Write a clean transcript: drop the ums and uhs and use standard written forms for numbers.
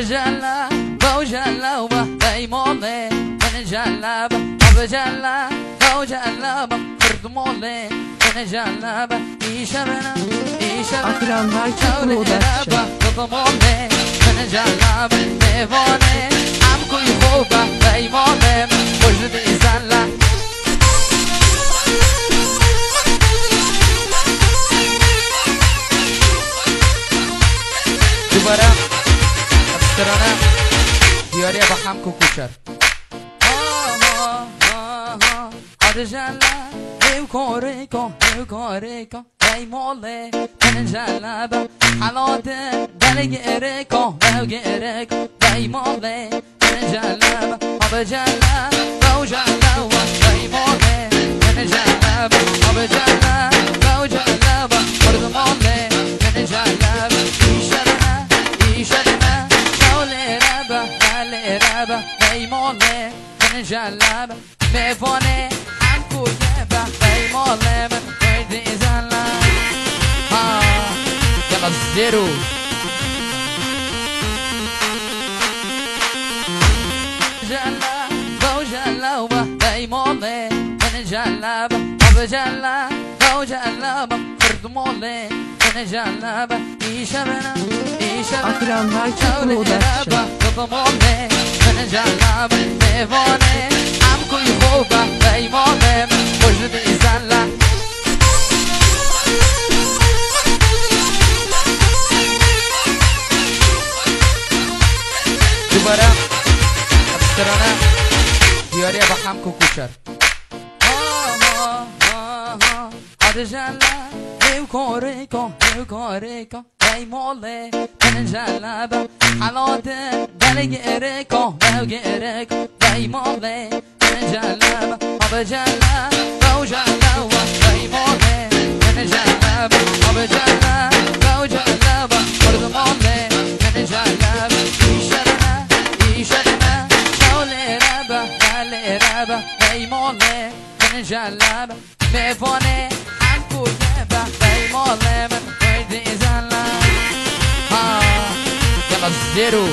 جلا بوجلا وبيمولي من جلابة بجلا بوجلا بردمولي من جلابة يشبنا Akranlar Çakma Production. بضمولي من جلابة ميفوني عم كل خوبة بيمولي وجد إزالة دوباره ابسترانه دیاری با هم کوکوچر آرجالا هیو کاریکا ای موله من جلابه حالاته دلگیریکا بوگیریکا ای موله من جلابه آب جلا بو جلا و ای موله من جلابه آب جلا بو جلا و مرد موله من جلابه ایشدنا شوله ربه بیماله من جلبه میفانه هم کویبه بیماله من ویدی زنلا یلا زیرو جلا بو جلا و بیماله من جلبه آب جلا بو جلا فردماله من جلبه ایشبنا Akranlar Çakma Production. بضموني من جلابة ميفوني عم كل خوبة بيموني وجد إزالة دوباره ابسترانه دیاری با هم کوکوچر آرجالا هیو کاریکا ای موله من جلابه حالاته دلگیریکا بوگیریکا ای موله من جلابه آب جلا بو جلا و ای موله من جلابه آب جلا بو جلا و مرد موله من جلابه ایشدنا شوله ربه ای موله من جلابه میفانه هم کویبه ای موله من ویدی زنلا یلا زیرو